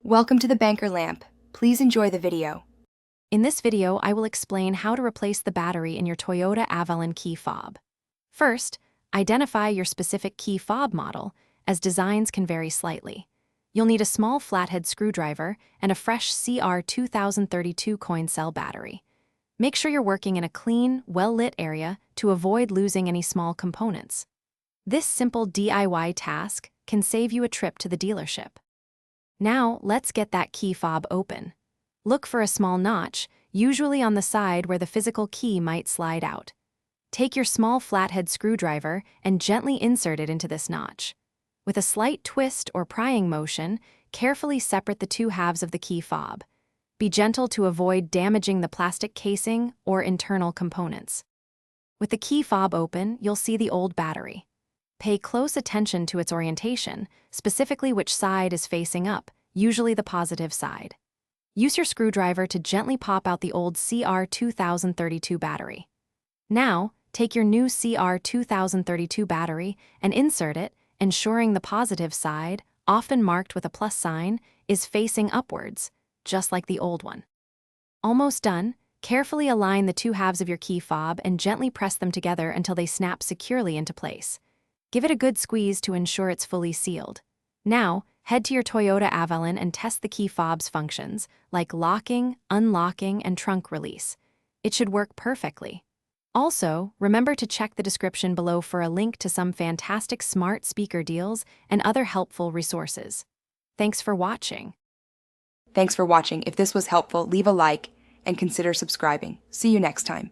Welcome to the Banker Lamp. Please enjoy the video. In this video, I will explain how to replace the battery in your Toyota Avalon key fob. First, identify your specific key fob model, as designs can vary slightly. You'll need a small flathead screwdriver and a fresh CR2032 coin cell battery. Make sure you're working in a clean, well-lit area to avoid losing any small components. This simple DIY task can save you a trip to the dealership. Now, let's get that key fob open. Look for a small notch, usually on the side where the physical key might slide out. Take your small flathead screwdriver and gently insert it into this notch. With a slight twist or prying motion, carefully separate the two halves of the key fob. Be gentle to avoid damaging the plastic casing or internal components. With the key fob open, you'll see the old battery. Pay close attention to its orientation, specifically which side is facing up, usually the positive side. Use your screwdriver to gently pop out the old CR2032 battery. Now, take your new CR2032 battery and insert it, ensuring the positive side, often marked with a plus sign, is facing upwards, just like the old one. Almost done, carefully align the two halves of your key fob and gently press them together until they snap securely into place. Give it a good squeeze to ensure it's fully sealed. Now, head to your Toyota Avalon and test the key fob's functions, like locking, unlocking, and trunk release. It should work perfectly. Also, remember to check the description below for a link to some fantastic smart speaker deals and other helpful resources. Thanks for watching. Thanks for watching. If this was helpful, leave a like and consider subscribing. See you next time.